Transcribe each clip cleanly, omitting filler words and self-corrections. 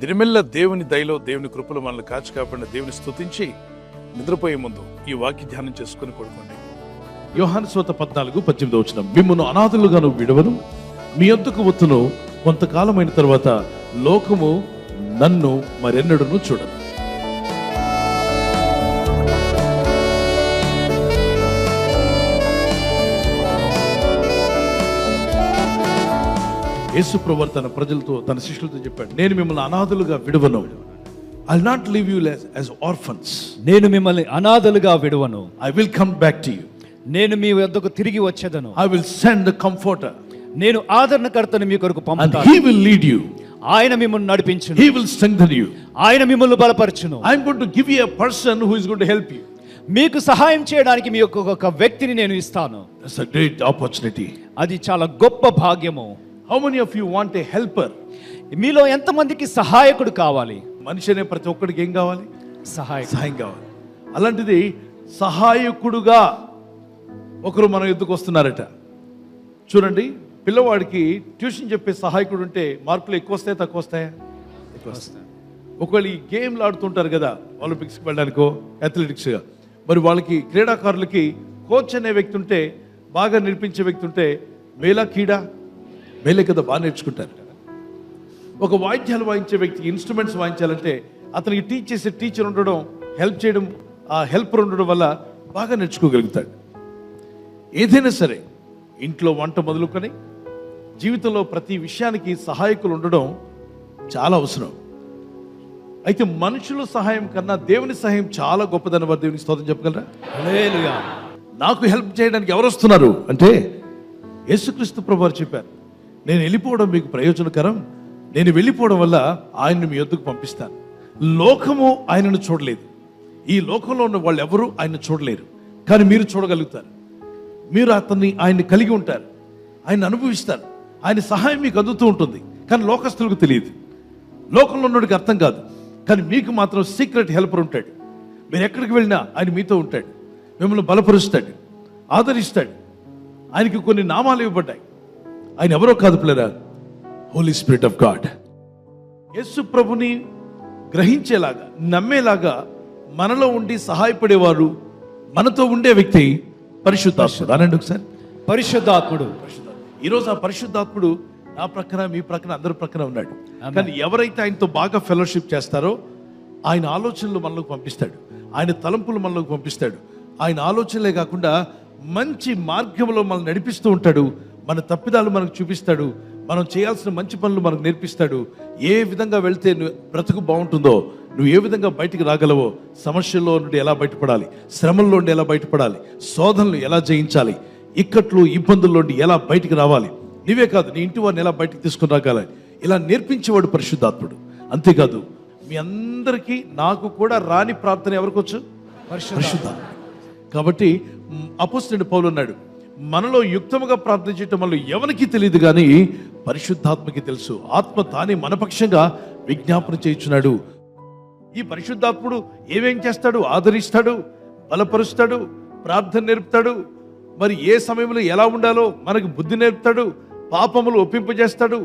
దినమెల్ల దేవుని దయలో, దేవుని కృపలో మనల్ని కాచి కాపాడిన దేవుని స్తుతించి నిద్రపోయే ముందు ఈ వాక్య ధ్యానం చేసుకుని పడుకోండి. యోహాను సువార్త 14:18 మిమ్మును అనాథులుగాను విడవను, మీ యొద్దకు వచ్చును, కొంతకాలమైన తర్వాత లోకము నన్ను మరెన్నడూను చూడదు. యేసు ప్రభువు తన ప్రజలతో, తన శిష్యులతో చెప్పాడు, నేను మిమ్మల్ని అనాథలుగా విడవను. I will not leave you as orphans. నేను మిమ్మల్ని అనాథలుగా విడవను. I will come back to you. నేను మీ వద్దకు తిరిగి వచ్చేదను. I will send the comforter. నేను ఆదరణకర్తను మీ కొరకు and పంపుతాను. he will lead you. ఆయన మిమ్మల్ని నడిపించును. He will strengthen you. ఆయన మిమ్మల్ని బలపరచును. I am going to give you a person who is going to help you. మీకు సహాయం చేయడానికి మీ ఒక వ్యక్తిని నేను ఇస్తాను. That's a great opportunity. అది చాలా గొప్ప భాగ్యము. How many of you want a helper? మీలో ఎంతమందికి సహాయకుడు కావాలి? మనిషి అనే ప్రతి ఒక్కడికి ఏం కావాలి? సహాయం కావాలి. అలాంటిది సహాయకుడుగా ఒకరు మన ఎద్దుకు వస్తున్నారట. చూడండి, పిల్లవాడికి ట్యూషన్ చెప్పే సహాయకుడు ఉంటే మార్కులు ఎక్కువ వస్తాయా తక్కువ వస్తాయా? ఎక్కువ వస్తాయి. ఒకవేళ ఈ గేమ్లు ఆడుతుంటారు కదా, ఒలింపిక్స్కి వెళ్ళడానికో అథ్లెటిక్స్గా, మరి వాళ్ళకి క్రీడాకారులకి కోచ్ అనే వ్యక్తి ఉంటే, బాగా నేర్పించే వ్యక్తి ఉంటే మేలా కీడా మేలే కదా, బాగా నేర్చుకుంటారు. ఒక వాయిద్యాలు వాయించే వ్యక్తికి, ఇన్స్ట్రుమెంట్స్ వాయించాలంటే అతనికి టీచ్ చేసే టీచర్ ఉండడం, హెల్ప్ చేయడం, ఆ హెల్పర్ ఉండడం వల్ల బాగా నేర్చుకోగలుగుతాడు. ఏదైనా సరే, ఇంట్లో వంట మొదలుకొని జీవితంలో ప్రతి విషయానికి సహాయకులు ఉండడం చాలా అవసరం. అయితే మనుషుల సహాయం కన్నా దేవుని సహాయం చాలా గొప్పదని వారు దేవునికి స్తోత్రం చెప్పగలరా? హల్లెలూయా. నాకు హెల్ప్ చేయడానికి ఎవరు వస్తున్నారు అంటే యేసుక్రీస్తు ప్రభువారు చెప్పారు, నేను వెళ్ళిపోవడం మీకు ప్రయోజనకరం, నేను వెళ్ళిపోవడం వల్ల ఆయన్ని మీ యొద్దకు పంపిస్తాను. లోకము ఆయనను చూడలేదు, ఈ లోకంలో ఉన్న వాళ్ళు ఎవరు ఆయన చూడలేరు, కానీ మీరు చూడగలుగుతారు. మీరు ఆయన్ని కలిగి ఉంటారు, ఆయన అనుభవిస్తారు, ఆయన సహాయం మీకు అందుతూ ఉంటుంది. కానీ లోకస్తులకు తెలియదు, లోకంలో ఉన్నోడికి అర్థం కాదు. కానీ మీకు మాత్రం సీక్రెట్ హెల్పర్ ఉంటాడు. మీరు ఎక్కడికి వెళ్ళినా ఆయన మీతో ఉంటాడు, మిమ్మల్ని బలపరుస్తాడు, ఆదరిస్తాడు. ఆయనకి కొన్ని నామాలు ఇవ్వబడ్డాయి. ఆయన ఎవరో కాదు పిల్లరా, హోలీ స్పిరిట్ ఆఫ్ గాడ్. యేసు ప్రభుని గ్రహించేలాగా, నమ్మేలాగా మనలో ఉండి సహాయపడేవారు, మనతో ఉండే వ్యక్తి పరిశుద్ధాత్ముడు. అనండి ఒకసారి, పరిశుద్ధాత్ముడు. ఈరోజు ఆ పరిశుద్ధాత్ముడు నా ప్రక్కన, మీ ప్రక్కన, అందరి ప్రక్కన ఉన్నాడు. కానీ ఎవరైతే ఆయనతో బాగా ఫెలోషిప్ చేస్తారో ఆయన ఆలోచనలు మనలోకి పంపిస్తాడు, ఆయన తలంపులు మనలోకి పంపిస్తాడు. ఆయన ఆలోచనలే కాకుండా మంచి మార్గంలో మనల్ని నడిపిస్తూ ఉంటాడు. మన తప్పిదాలు మనకు చూపిస్తాడు, మనం చేయాల్సిన మంచి పనులు మనకు నేర్పిస్తాడు. ఏ విధంగా వెళ్తే బ్రతుకు బాగుంటుందో, నువ్వు ఏ విధంగా బయటికి రాగలవో, సమస్యల్లో నుండి ఎలా బయటపడాలి, శ్రమల్లో నుండి ఎలా బయటపడాలి, శోధనలు ఎలా జయించాలి, ఇక్కట్లు ఇబ్బందుల్లో నుండి ఎలా బయటికి రావాలి, నీవే కాదు నీ ఇంటి వారిని ఎలా బయటికి తీసుకుని రాగాలి, ఇలా నేర్పించేవాడు పరిశుద్ధాత్ముడు. అంతేకాదు, మీ అందరికీ, నాకు కూడా రాని ప్రార్థన ఎవరికి వచ్చు? పరిశుద్ధాత్ముడు. కాబట్టి అపోస్తలుడైన పౌలు అన్నాడు, మనలో యుక్తముగా ప్రార్థించటం వల్ల ఎవరికి తెలియదు కానీ పరిశుద్ధాత్మకి తెలుసు. ఆత్మ తానే మన పక్షంగా విజ్ఞాపన చేయుచున్నాడు. ఈ పరిశుద్ధాత్ముడు ఏమేం చేస్తాడు? ఆదరిస్తాడు, బలపరుస్తాడు, ప్రార్థన నేర్పుతాడు, మరి ఏ సమయంలో ఎలా ఉండాలో మనకు బుద్ధి నేర్పుతాడు, పాపములు ఒప్పింపజేస్తాడు,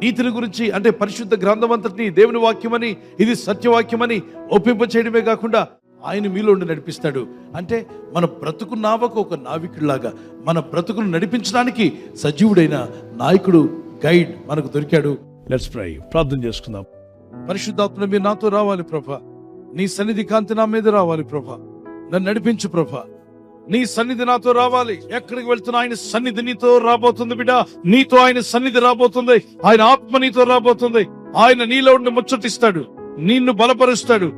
నీతిని గురించి, అంటే పరిశుద్ధ గ్రంథం అంతటిని దేవుని వాక్యమని, ఇది సత్యవాక్యమని ఒప్పింప చేయడమే కాకుండా ఆయన మీలో ఉండి నడిపిస్తాడు. అంటే మన బ్రతుకు నావకు ఒక నావికుడిలాగా మన బ్రతుకును నడిపించడానికి సజీవుడైన నాయకుడు, గైడ్ మనకు దొరికాడు. Let's pray. ప్రార్థన చేసుకుందాం. పరిశుద్ధాత్మ మీరు నాతో రావాలి ప్రభా, నీ సన్నిధి కాంతి నా మీద రావాలి ప్రభా, నన్ను నడిపించు ప్రభా, నీ సన్నిధి నాతో రావాలి. ఎక్కడికి వెళ్తున్నా ఆయన సన్నిధి నీతో రాబోతుంది బిడ్డ, నీతో ఆయన సన్నిధి రాబోతుంది, ఆయన ఆత్మ నీతో రాబోతుంది. ఆయన నీలో ఉండి ముచ్చటిస్తాడు, నిన్ను బలపరుస్తాడు,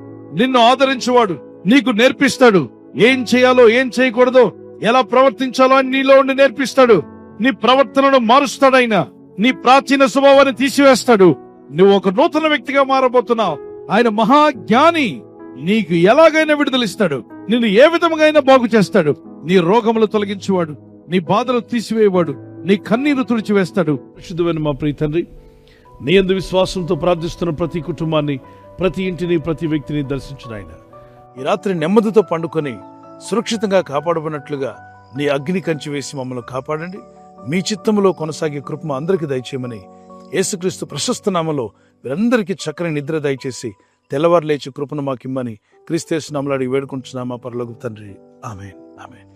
నిన్ను ఆదరించేవాడు, నీకు నేర్పిస్తాడు. ఏం చేయాలో, ఏం చేయకూడదో, ఎలా ప్రవర్తించాలో ఆయన నీలో ఉండి నేర్పిస్తాడు. నీ ప్రవర్తనను మారుస్తాడు ఆయన, నీ ప్రాచీన స్వభావాన్ని తీసివేస్తాడు. నువ్వు ఒక నూతన వ్యక్తిగా మారబోతున్నావు. ఆయన మహాజ్ఞాని, నీకు ఎలాగైనా విడుదలిస్తాడు, నిన్ను ఏ విధంగా అయినా బాగు చేస్తాడు. నీ రోగములు తొలగించేవాడు, నీ బాధలు తీసివేయవాడు, నీ కన్నీరు తుడిచివేస్తాడు. పరిశుద్ధమైన మా ప్రియ తండ్రి, నీ యందు విశ్వాసంతో ప్రార్థిస్తున్న ప్రతి కుటుంబాన్ని, ప్రతి ఇంటిని, ప్రతి వ్యక్తిని దర్శించిన ఆయన ఈ రాత్రి నెమ్మదితో పండుకొని సురక్షితంగా కాపాడబడినట్లుగా నీ అగ్ని కంచి వేసి మమ్మల్ని కాపాడండి. మీ చిత్తములో కొనసాగే కృప అందరికీ దయచేయమని యేసుక్రీస్తు ప్రశస్త నామములో వీరందరికీ చక్కని నిద్ర దయచేసి తెల్లవారు లేచి కృపను మాకిమ్మని క్రీస్తు నామములో అడిగి వేడుకుంటున్నామా పరలోకపు తండ్రి. ఆమేన్. ఆమేన్.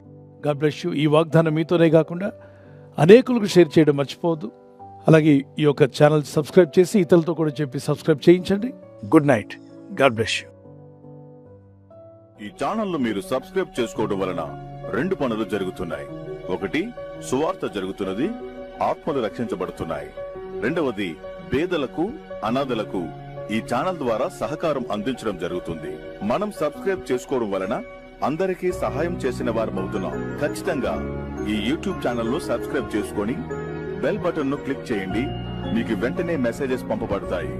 God bless you. ఈ వాగ్దానం మీతోనే కాకుండా అనేకులకు షేర్ చేయడం మర్చిపోవద్దు. అలాగే ఈ యొక్క ఛానల్ సబ్స్క్రైబ్ చేసి ఇతరులతో కూడా చెప్పి సబ్స్క్రైబ్ చేయించండి. Good night. God bless you. ఈ ఛానల్ను మీరు సబ్స్క్రైబ్ చేసుకోవడం వలన 2 పనులు జరుగుతున్నాయి. ఒకటి, సువార్త జరుగుతున్నది, ఆత్మలు రక్షించబడుతున్నాయి. రెండవది, పేదలకు, అనాథలకు ఈ ఛానల్ ద్వారా సహకారం అందించడం జరుగుతుంది. మనం సబ్స్క్రైబ్ చేసుకోవడం వలన అందరికీ సహాయం చేసిన వారమవుతున్నాం. ఖచ్చితంగా ఈ యూట్యూబ్ ఛానల్ను సబ్స్క్రైబ్ చేసుకొని బెల్ బటన్ ను క్లిక్ చేయండి. మీకు వెంటనే మెసేజెస్ పంపబడతాయి.